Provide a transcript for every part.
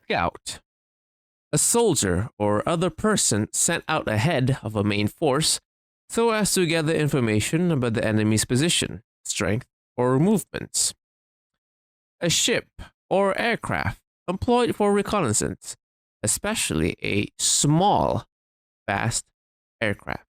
Scout. A soldier or other person sent out ahead of a main force so as to gather information about the enemy's position, strength, or movements. A ship or aircraft employed for reconnaissance, especially a small, fast aircraft.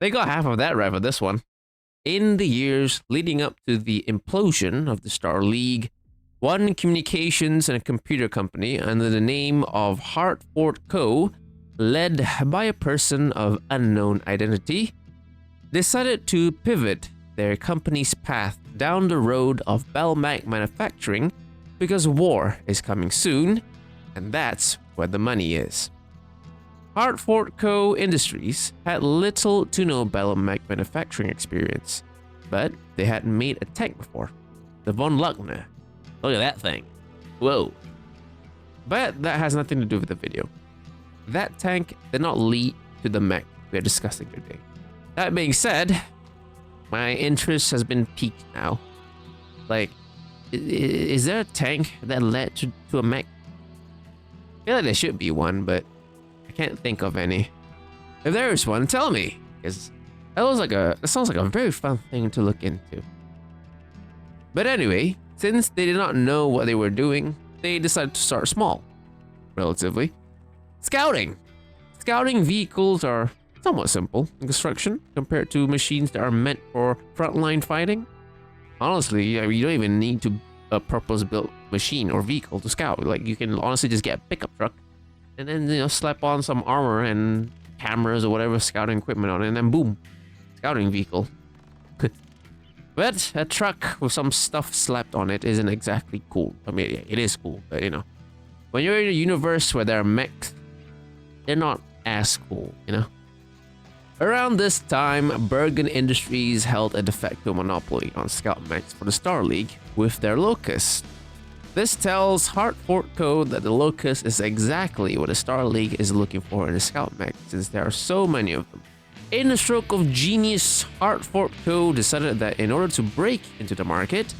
They got half of that right for this one. In the years leading up to the implosion of the Star League, one communications and computer company under the name of Hartford Co., led by a person of unknown identity, decided to pivot their company's path down the road of Mech manufacturing because war is coming soon, and that's where the money is. Hartford Co. Industries had little to no Mech manufacturing experience, but they had made a tank before, the Von Luckner. Look at that thing. Whoa. But that has nothing to do with the video. That tank did not lead to the mech we are discussing today. That being said, my interest has been piqued now. Like, is there a tank that led to a mech? I feel like there should be one, but I can't think of any. If there is one, tell me, because that sounds like a very fun thing to look into. But anyway, since they did not know what they were doing, they decided to start small, relatively. Scouting. Scouting vehicles are somewhat simple in construction compared to machines that are meant for frontline fighting. Honestly, you don't even need a purpose-built machine or vehicle to scout. Like, you can honestly just get a pickup truck and then slap on some armor and cameras or whatever scouting equipment on it, and then boom, scouting vehicle. But a truck with some stuff slapped on it isn't exactly cool. I mean, yeah, it is cool, but when you're in a universe where there are mechs, they're not as cool, Around this time, Bergen Industries held a de facto monopoly on scout mechs for the Star League with their Locust. This tells Hartford Co. that the Locust is exactly what the Star League is looking for in a scout mech, since there are so many of them. In a stroke of genius, Hartford Co. decided that in order to break into the market,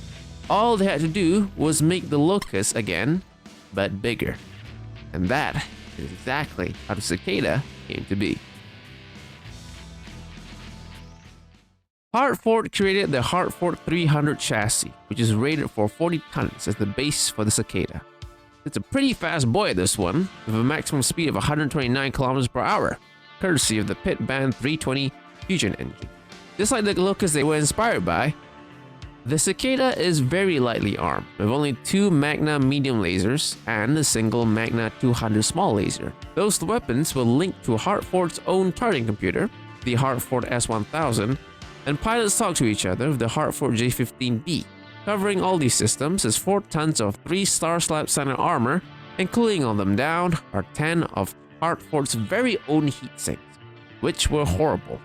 all they had to do was make the Locust again, but bigger. And that is exactly how the Cicada came to be. Hartford created the Hartford 300 chassis, which is rated for 40 tons as the base for the Cicada. It's a pretty fast boy, this one, with a maximum speed of 129 kilometers per hour, courtesy of the Pit Band 320 fusion engine. Just like the Locust they were inspired by, the Cicada is very lightly armed, with only 2 Magna medium lasers and a single Magna 200 small laser. Those weapons will link to Hartford's own targeting computer, the Hartford S1000, and pilots talk to each other with the Hartford J15B. Covering all these systems is 4 tons of 3-star slab standard armor, and cooling all them down are 10 of Hartford's very own heat sinks, which were horrible.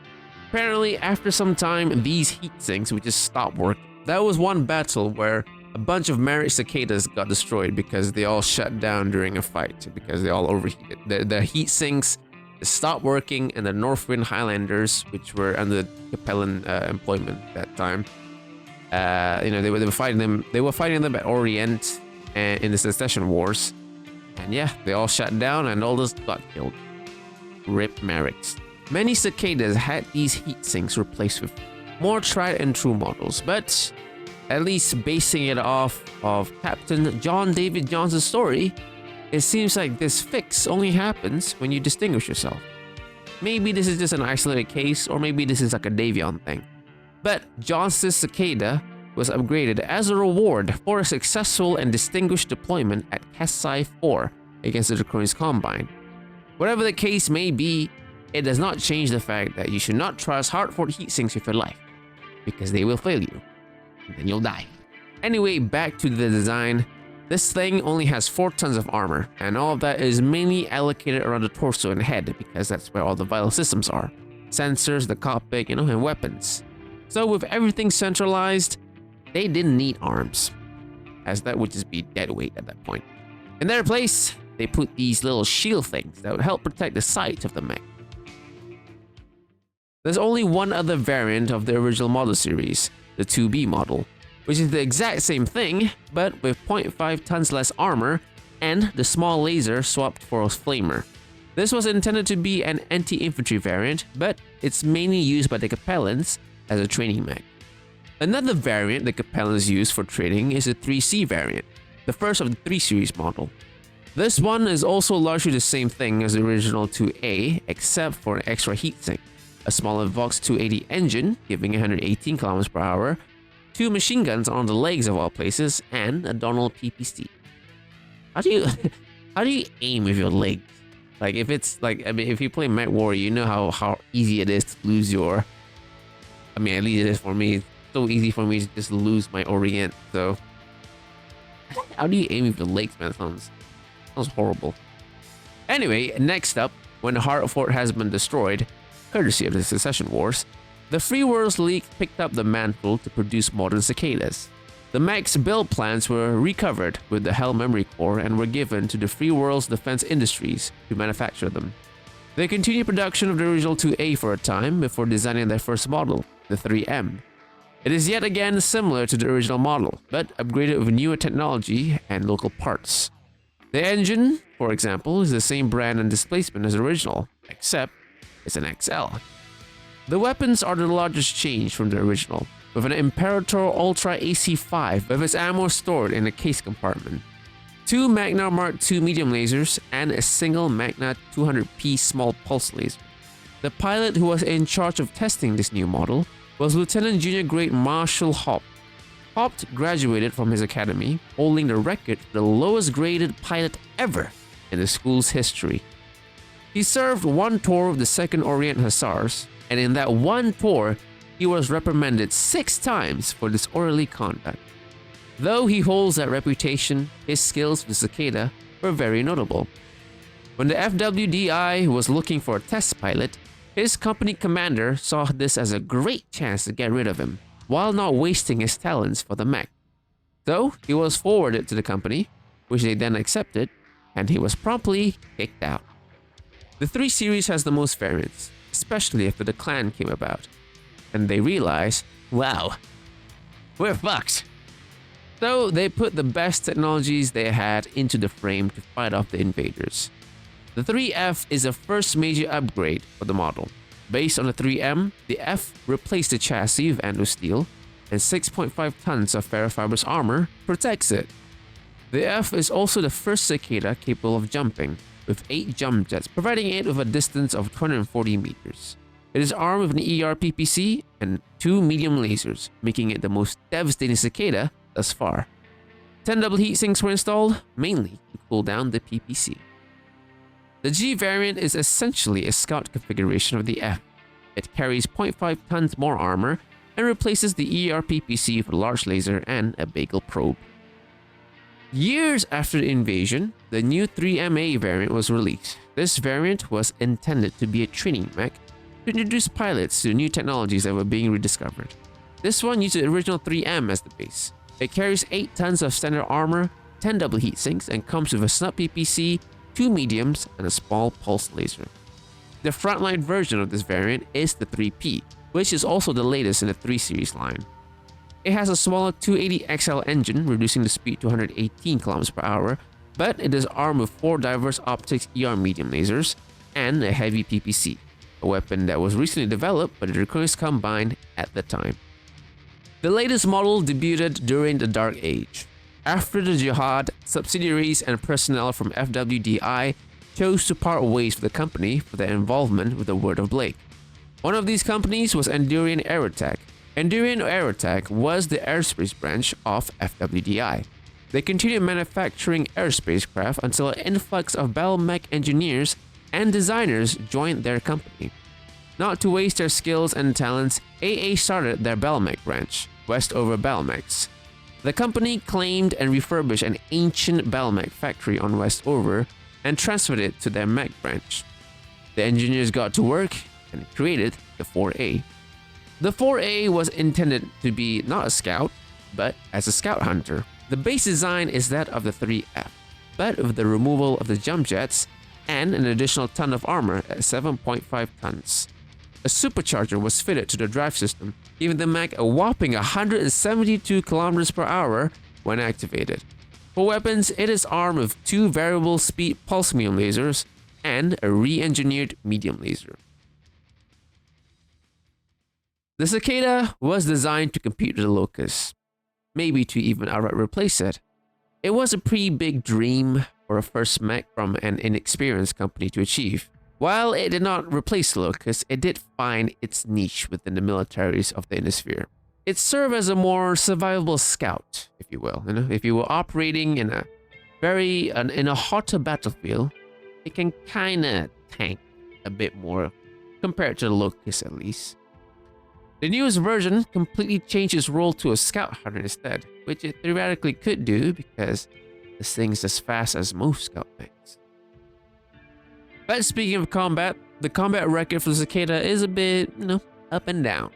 Apparently, after some time, these heat sinks would just stop working. That was one battle where a bunch of Merrick Cicadas got destroyed because they all shut down during a fight because they all overheated. The heat sinks stopped working, and the Northwind Highlanders, which were under Capellan employment at that time, they were fighting them. They were fighting them at Orient and in the Secession Wars, and yeah, they all shut down and all those got killed. Rip Merricks. Many Cicadas had these heat sinks replaced with more tried and true models, but at least basing it off of Captain John David Johnson's story, it seems like this fix only happens when you distinguish yourself. Maybe this is just an isolated case, or maybe this is like a Davion thing. But Johnson's Cicada was upgraded as a reward for a successful and distinguished deployment at Kasai 4 against the Draconians Combine. Whatever the case may be, it does not change the fact that you should not trust Hartford heatsinks with your life, because they will fail you, and then you'll die. Anyway, back to the design. This thing only has 4 tons of armor, and all of that is mainly allocated around the torso and head because that's where all the vital systems are. Sensors, the cockpit, and weapons. So with everything centralized, they didn't need arms, as that would just be dead weight at that point. In their place, they put these little shield things that would help protect the sides of the mech. There's only one other variant of the original model series, the 2B model, which is the exact same thing, but with 0.5 tons less armor and the small laser swapped for a flamer. This was intended to be an anti-infantry variant, but it's mainly used by the Capellans as a training mech. Another variant the Capellans use for training is the 3C variant, the first of the 3 Series model. This one is also largely the same thing as the original 2A, except for an extra heatsink, a smaller Vox 280 engine giving 118 km/h, 2 machine guns on the legs of all places, and a Donald PPC. How do you aim with your legs? Like if you play Mech Warrior, you know how easy it is to lose your. I mean, at least it is for me. It's so easy for me to just lose my orient. So, how do you aim with your legs, man? Sounds horrible. Anyway, next up, when Hartford has been destroyed, courtesy of the Secession Wars, the Free Worlds League picked up the mantle to produce modern cicadas. The mech's build plans were recovered with the Hell Memory Core and were given to the Free Worlds Defense Industries to manufacture them. They continued production of the original 2A for a time before designing their first model, the 3M. It is yet again similar to the original model, but upgraded with newer technology and local parts. The engine, for example, is the same brand and displacement as the original, except it's an XL. The weapons are the largest change from the original, with an Imperator Ultra AC-5 with its ammo stored in a case compartment, 2 Magna Mark II medium lasers, and a single Magna 200p small pulse laser. The pilot who was in charge of testing this new model was Lieutenant Junior Grade Marshall Haupt. Haupt graduated from his academy, holding the record for the lowest graded pilot ever in the school's history. He served 1 tour of the 2nd Orient Hussars, and in that 1 tour, he was reprimanded 6 times for disorderly conduct. Though he holds that reputation, his skills with Cicada were very notable. When the FWDI was looking for a test pilot, his company commander saw this as a great chance to get rid of him, while not wasting his talents for the mech. So he was forwarded to the company, which they then accepted, and he was promptly kicked out. The 3 Series has the most variants, especially after the clan came about, and they realized, wow, we're fucked. So they put the best technologies they had into the frame to fight off the invaders. The 3F is the first major upgrade for the model. Based on the 3M, the F replaced the chassis of endosteel, and 6.5 tons of ferrofibrous armor protects it. The F is also the first cicada capable of jumping, with 8 jump jets providing it with a distance of 240 meters. It is armed with an ER-PPC and 2 medium lasers, making it the most devastating cicada thus far. 10 double heat sinks were installed, mainly to cool down the PPC. The G variant is essentially a scout configuration of the F. It carries 0.5 tons more armor and replaces the ER-PPC with a large laser and a bagel probe. Years after the invasion, the new 3MA variant was released. This variant was intended to be a training mech to introduce pilots to new technologies that were being rediscovered. This one used the original 3M as the base. It carries 8 tons of standard armor, 10 double heat sinks, and comes with a snub PPC, 2 mediums, and a small pulse laser. The frontline version of this variant is the 3P, which is also the latest in the 3 Series line. It has a smaller 280XL engine, reducing the speed to 118 km/h, but it is armed with 4 diverse optics ER medium lasers and a heavy PPC, a weapon that was recently developed by the Recurrence Combine at the time. The latest model debuted during the Dark Age. After the Jihad, subsidiaries and personnel from FWDI chose to part ways with the company for their involvement with the Word of Blake. One of these companies was Endurian Aerotech. Endurian Aerotech was the aerospace branch of FWDI. They continued manufacturing aerospace craft until an influx of Battletech engineers and designers joined their company. Not to waste their skills and talents, AA started their Battletech branch, Westover Battletechs. The company claimed and refurbished an ancient Battletech factory on Westover and transferred it to their mech branch. The engineers got to work and created the 4A. The 4A was intended to be not a scout, but as a scout hunter. The base design is that of the 3F, but with the removal of the jump jets and an additional ton of armor at 7.5 tons. A supercharger was fitted to the drive system, giving the mech a whopping 172 kilometers per hour when activated. For weapons, it is armed with 2 variable speed pulse beam lasers and a re-engineered medium laser. The Cicada was designed to compete with the Locust, maybe to even outright replace it. It was a pretty big dream for a first mech from an inexperienced company to achieve. While it did not replace the Locust, it did find its niche within the militaries of the Innisphere. It served as a more survivable scout, if you will. If you were operating in a hotter battlefield, it can kind of tank a bit more compared to the Locust, at least. The newest version completely changed its role to a scout hunter instead, which it theoretically could do because this thing's as fast as most scout mechs. But speaking of combat, the combat record for the Cicada is a bit, up and down.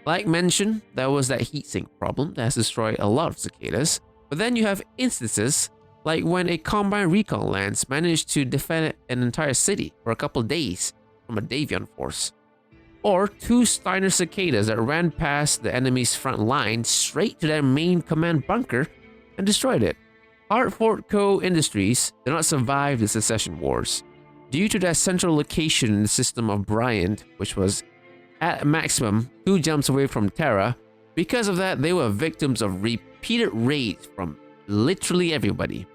Like mentioned, there was that heatsink problem that has destroyed a lot of cicadas, but then you have instances like when a Combine Recon Lance managed to defend an entire city for a couple days from a Davion force. Or 2 Steiner cicadas that ran past the enemy's front line straight to their main command bunker and destroyed it. Hartford Co. Industries did not survive the Secession Wars. Due to their central location in the system of Bryant, which was at maximum 2 jumps away from Terra, because of that they were victims of repeated raids from literally everybody.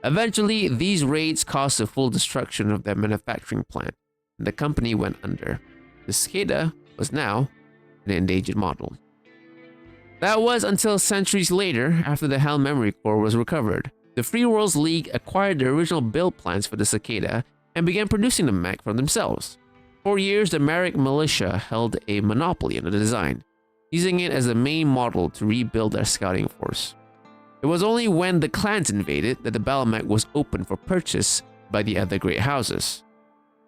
Eventually, these raids caused the full destruction of their manufacturing plant, and the company went under. The Cicada was now an endangered model. That was until centuries later, after the HAL memory core was recovered. The Free Worlds League acquired the original build plans for the Cicada and began producing the mech for themselves. For years, the Merrick militia held a monopoly on the design, using it as the main model to rebuild their scouting force. It was only when the clans invaded that the battle mech was open for purchase by the other great houses.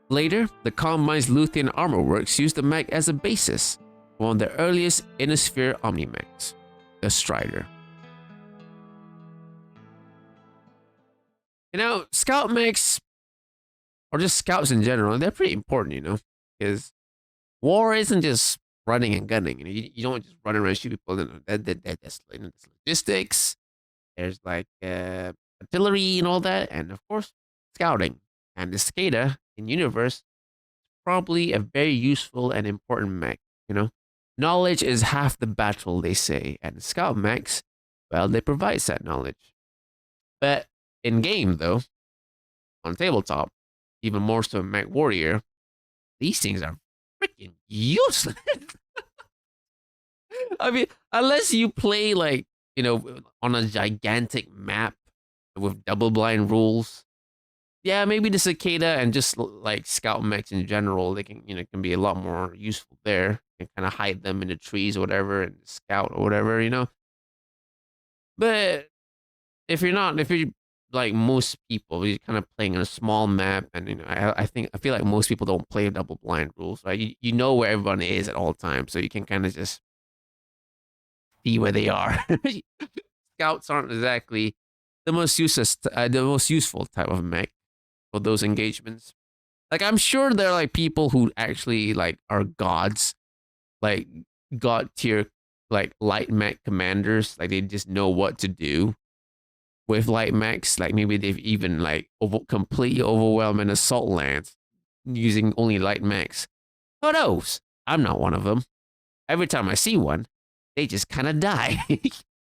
Later, the Combine's Luthian Armor Works used the mech as a basis for one of the earliest Innisphere Omni-mechs, the Strider. Scout mechs, or just scouts in general, they're pretty important, because war isn't just running and gunning. You don't just run around and shoot people. That's logistics. There's like artillery and all that, and of course, scouting. And the Cicada in universe, probably a very useful and important mech. Knowledge is half the battle, they say, and scout mechs, well, they provide that knowledge. But in game, though, on tabletop, even more so in Mech Warrior, these things are freaking useless. I mean, unless you play on a gigantic map with double blind rules. Yeah, maybe the Cicada and just like scout mechs in general, they can be a lot more useful there. You can kind of hide them in the trees or whatever and scout or whatever. But if you're like most people, you're kind of playing on a small map, and I feel like most people don't play double blind rules, right? You know where everyone is at all times, so you can kind of just see where they are. Scouts aren't exactly the most useful type of mech for those engagements. Like, I'm sure there are like people who actually like are gods, like god tier, like light mech commanders. Like they just know what to do with light mechs. Like maybe they've even like completely overwhelmed an assault lance using only light mechs. Who knows? I'm not one of them. Every time I see one, they just kind of die.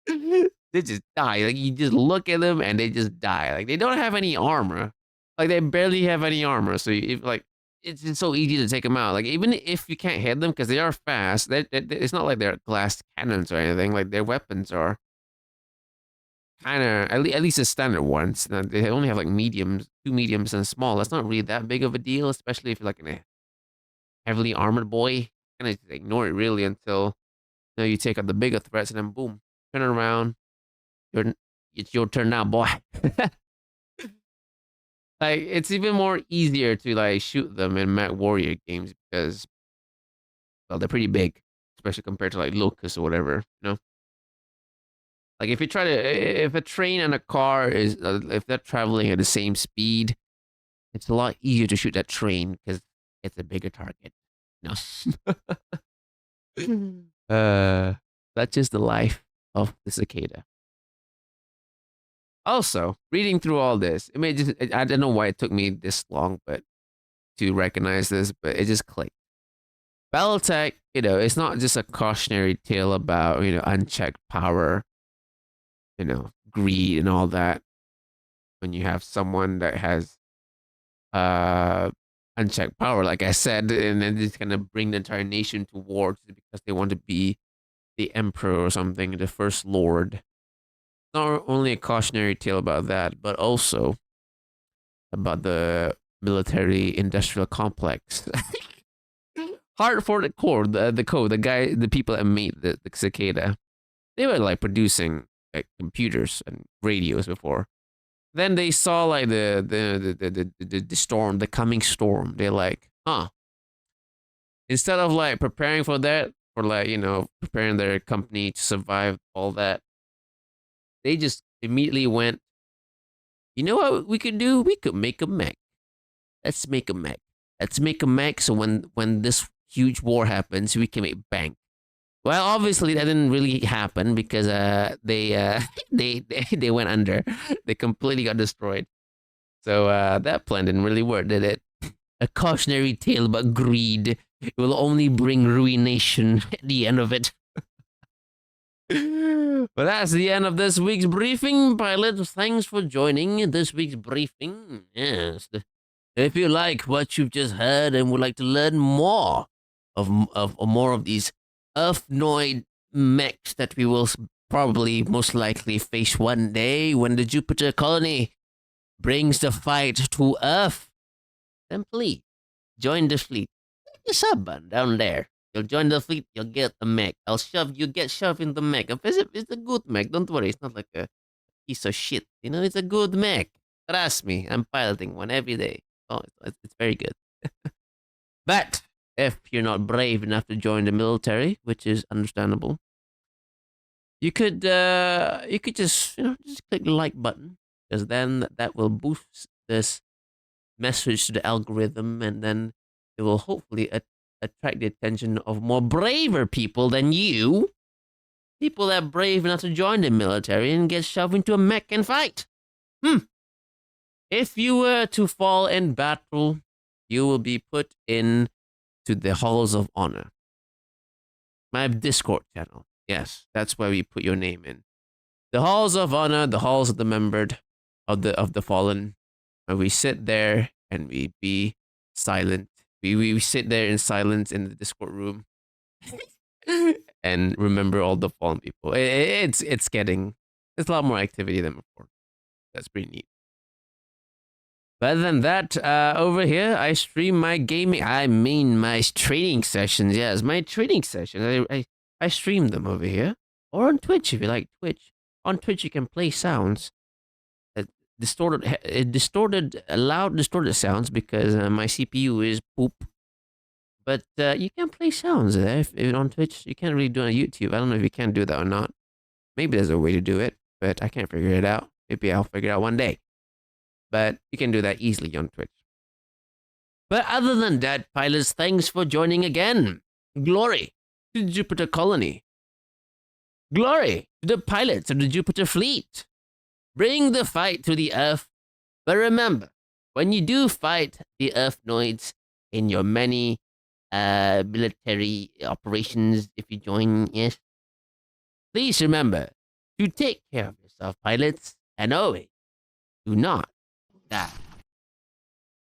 They just die. Like you just look at them and they just die. Like they don't have any armor. Like they barely have any armor. So it's just so easy to take them out. Like even if you can't hit them because they are fast, it's not like they're glass cannons or anything. Like their weapons are kind of at least the standard ones. They only have like mediums, 2 mediums and small. That's not really that big of a deal, especially if you're like a heavily armored boy. Kind of ignore it really until you take out the bigger threats, and then boom, turn around. It's your turn now, boy. Like it's even more easier to like shoot them in Mech Warrior games because, well, they're pretty big, especially compared to like Locust or whatever. Like if a train and a car is if they're traveling at the same speed, it's a lot easier to shoot that train because it's a bigger target. No. That's just the life of the cicada. Also, reading through all this, it may just, I don't know why it took me this long, but to recognize this, but it just clicked. Battletech, it's not just a cautionary tale about, unchecked power, greed and all that. When you have someone that has unchecked power, like I said, and then it's gonna bring the entire nation to war because they want to be the emperor or something, the first lord. Not only a cautionary tale about that, but also about the military industrial complex. Hartford Core, the people that made the cicada, they were like producing like computers and radios before. Then they saw like the storm, the coming storm. They're like, instead of like preparing for that, or like preparing their company to survive all that, they just immediately went, you know what we could do? We could make a mech. Let's make a mech. Let's make a mech so when this huge war happens, we can make bank. Well, obviously that didn't really happen because they they went under. They completely got destroyed. So that plan didn't really work, did it? A cautionary tale about greed. It will only bring ruination at the end of it. But that's the end of this week's briefing, pilot. Thanks for joining this week's briefing. Yes. If you like what you've just heard and would like to learn more of more of these Earthnoid mechs that we will probably most likely face one day when the Jupiter colony brings the fight to Earth, then please join the fleet. Take the sub button down there. You'll join the fleet, you'll get a mech. You get shoved in the mech. It's a good mech, don't worry. It's not like a piece of shit. It's a good mech. Trust me, I'm piloting one every day. Oh, it's very good. But if you're not brave enough to join the military, which is understandable, you could just just click the like button, because then that will boost this message to the algorithm, and then it will hopefully attract the attention of more braver people than you. People that are brave enough to join the military and get shoved into a mech and fight. If you were to fall in battle, you will be put in to the halls of honor. My Discord channel. Yes, that's where we put your name in. The halls of honor, the halls of the membered, of the fallen. And we sit there and we be silent. We sit there in silence in the Discord room and remember all the fallen people. It's a lot more activity than before. That's pretty neat. But other than that, over here, I stream my gaming. I mean, my trading sessions. Yes, my trading sessions. I stream them over here, or on Twitch if you like Twitch. On Twitch, you can play sounds, loud distorted sounds because my CPU is poop. But you can play sounds there if on Twitch. You can't really do it on YouTube. I don't know if you can do that or not. Maybe there's a way to do it, but I can't figure it out. Maybe I'll figure it out one day. But you can do that easily on Twitch. But other than that, pilots, thanks for joining again. Glory to the Jupiter colony. Glory to the pilots of the Jupiter fleet. Bring the fight to the Earth. But remember, when you do fight the Earthnoids in your many military operations, if you join, yes, please remember to take care of yourself, pilots, and always do not die.